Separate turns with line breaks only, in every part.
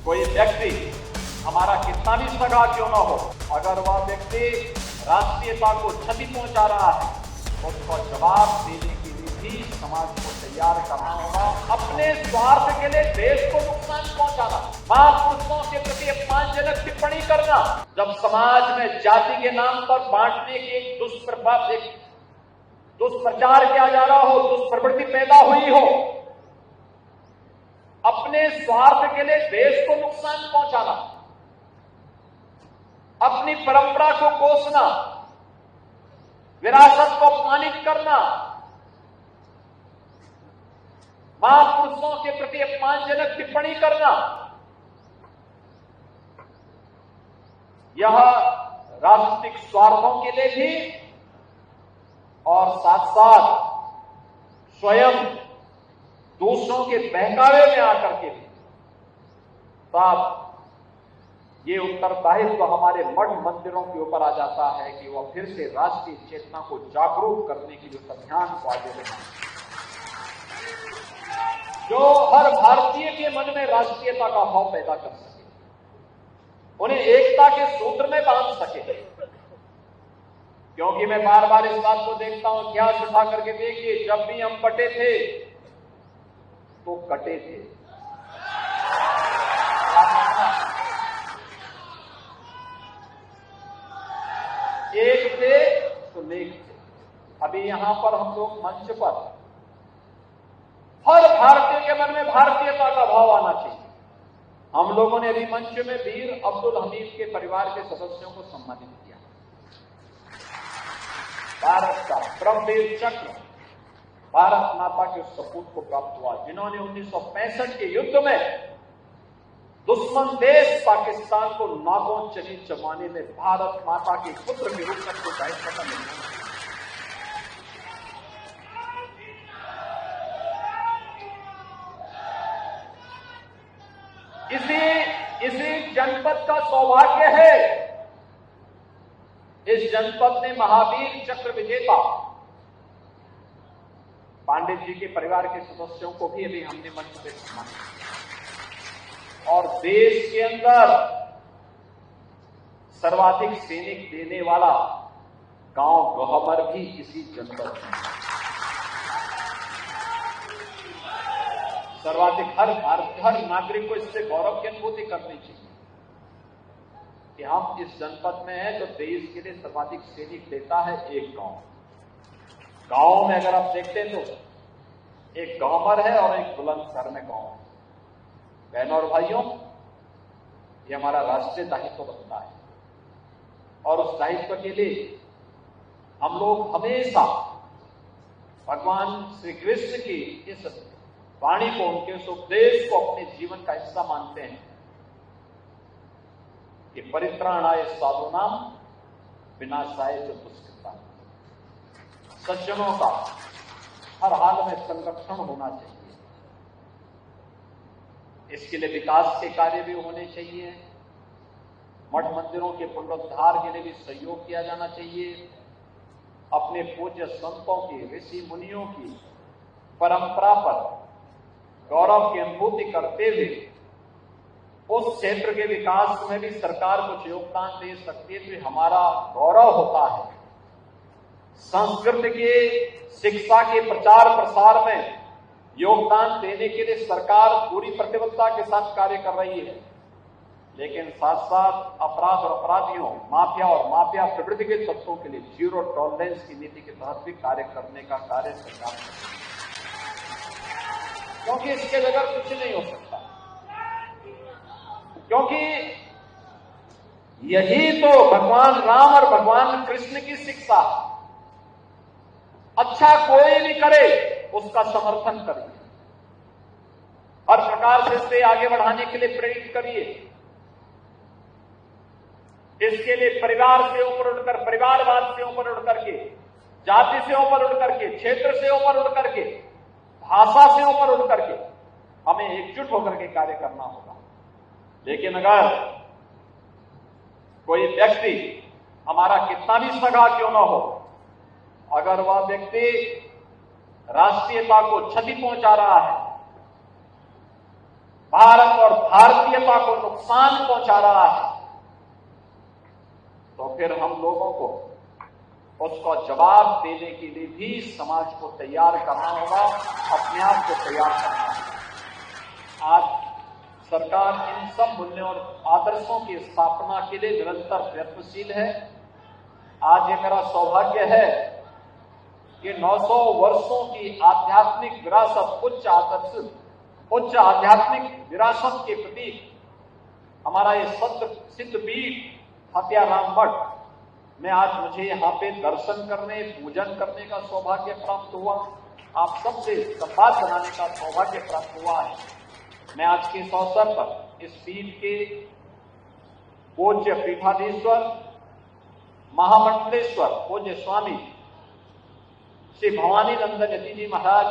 कोई व्यक्ति हमारा कितना भी सगा क्यों ना हो, अगर वह व्यक्ति राष्ट्रीयता को क्षति पहुंचा रहा है तो उसका जवाब देने के लिए भी समाज को तैयार करना होगा। अपने स्वार्थ के लिए देश को नुकसान पहुंचाना, महापुरुषों के प्रति अपमानजनक टिप्पणी करना, जब समाज में जाति के नाम पर बांटने के दुष्प्रचार किया जा रहा हो, दुष्प्रवृत्ति पैदा हुई हो, अपने स्वार्थ के लिए देश को नुकसान पहुंचाना, अपनी परंपरा को कोसना, विरासत को अपमानित करना, महापुरुषों के प्रति अपमानजनक टिप्पणी करना, यह राजनीतिक स्वार्थों के लिए भी और साथ साथ स्वयं दूसरों के बहकावे में आकर के भी साथ ये उत्तरदायित्व हमारे मठ मंदिरों के ऊपर आ जाता है कि वह फिर से राष्ट्रीय चेतना को जागरूक करने के लिए अभियान को आगे बढ़ाएं, जो हर भारतीय के मन में राष्ट्रीयता का भाव पैदा कर सके, उन्हें एकता के सूत्र में बांध सके। क्योंकि मैं बार बार इस बात को देखता हूं, क्या उठा करके देखिए, जब भी हम बटे थे तो कटे थे। एक थे तो नेक थे। अभी यहां पर हम लोग मंच पर हर भारतीय के मन में भारतीयता का भाव आना चाहिए। हम लोगों ने अभी मंच में वीर अब्दुल हमीद के परिवार के सदस्यों को सम्मानित किया। भारत का परमवीर चक्र भारत माता के सपूत को प्राप्त हुआ, जिन्होंने 1965 के युद्ध में दुश्मन देश पाकिस्तान को नागों चली जमाने में भारत माता के पुत्र के रूप में को दायित्व का निर्वहन किया। इसी जनपद का सौभाग्य है, इस जनपद ने महावीर चक्र विजेता पांडित जी के परिवार के सदस्यों को भी अभी हमने मंच पे सम्मानित किया। और देश के अंदर सर्वाधिक सैनिक देने वाला गांव गहमर भी इसी जनपद में है। सर्वाधिक हर नागरिक को इससे गौरव की अनुभूति करनी चाहिए कि हम इस जनपद में हैं, जो देश के लिए सर्वाधिक सैनिक देता है एक गांव। गांव में अगर आप देखते हैं तो एक गहमर है और एक बुलंदशहर में गांव है। बहनों और भाइयों, ये हमारा राष्ट्रीय दायित्व बनता है और उस दायित्व के लिए हम लोग हमेशा भगवान श्री कृष्ण की इस वाणी को, उनके इस उपदेश को अपने जीवन का हिस्सा मानते हैं कि परित्राणाय साधूनाम विनाशाय च दुष्कृताम्। सज्जनों का हर हाल में संरक्षण होना चाहिए। इसके लिए विकास के कार्य भी होने चाहिए। मठ मंदिरों के पुनरुद्धार के लिए भी सहयोग किया जाना चाहिए। अपने पूज्य संतों की, ऋषि मुनियों की परंपरा पर गौरव की अनुभूति करते हुए उस क्षेत्र के विकास में भी सरकार कुछ योगदान दे सकती है तो हमारा गौरव होता है। संस्कृत के शिक्षा के प्रचार प्रसार में योगदान देने के लिए सरकार पूरी प्रतिबद्धता के साथ कार्य कर रही है, लेकिन साथ साथ अपराध और अपराधियों, माफिया और माफिया प्रवृत्ति के तत्वों के लिए जीरो टॉलरेंस की नीति के तहत भी कार्य करने का कार्य सरकार कर रही है, क्योंकि इसके बगैर कुछ नहीं हो सकता। क्योंकि यही तो भगवान राम और भगवान कृष्ण की शिक्षा, अच्छा कोई भी करे उसका समर्थन करिए, हर प्रकार से इसे आगे बढ़ाने के लिए प्रेरित करिए। इसके लिए परिवार से ऊपर उठकर, परिवारवाद से ऊपर उठ करके, जाति से ऊपर उठ करके, क्षेत्र से ऊपर उठ करके, भाषा से ऊपर उठ करके हमें एकजुट होकर के कार्य करना होगा। लेकिन अगर कोई व्यक्ति हमारा कितना भी सगा क्यों ना हो, अगर वह व्यक्ति राष्ट्रीयता को क्षति पहुंचा रहा है भारत और भारतीयता को नुकसान पहुंचा रहा है, तो फिर हम लोगों को उसका जवाब देने के लिए भी समाज को तैयार करना होगा, अपने आप को तैयार करना होगा। आज सरकार इन सब मूल्यों और आदर्शों की स्थापना के लिए निरंतर प्रयत्नशील है। आज ये मेरा सौभाग्य है कि 900 वर्षों की आध्यात्मिक विरासत, उच्च आध्यात्मिक विरासत के प्रतीक हमारा ये सिद्ध पीठ हत्याराम मठ में आज मुझे यहाँ पे दर्शन करने, पूजन करने का सौभाग्य प्राप्त हुआ। आप सबसे संवाद बनाने का सौभाग्य प्राप्त हुआ है। मैं आज के इस अवसर पर इस पीठ के पूज्य पीठाधीश्वर महामंडलेश्वर पूज्य स्वामी श्री भवानी नंदन यति जी महाराज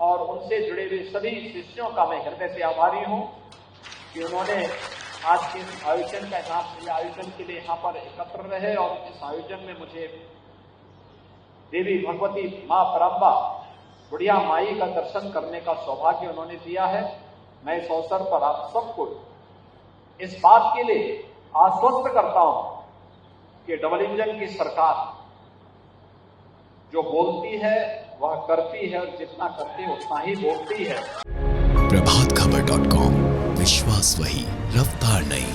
और उनसे जुड़े हुए सभी शिष्यों का मैं हृदय से आभारी हूं कि उन्होंने आज के इस आयोजन के लिए यहाँ पर एकत्र रहे और इस आयोजन में मुझे देवी भगवती मां परम्बा बुढ़िया माई का दर्शन करने का सौभाग्य उन्होंने दिया है। मैं इस अवसर पर आप सबको इस बात के लिए आश्वस्त करता हूं कि डबल इंजन की सरकार जो बोलती है वह करती है, और जितना करती है उतना ही बोलती है।
प्रभातखबर.com, विश्वास वही, रफ्तार नहीं।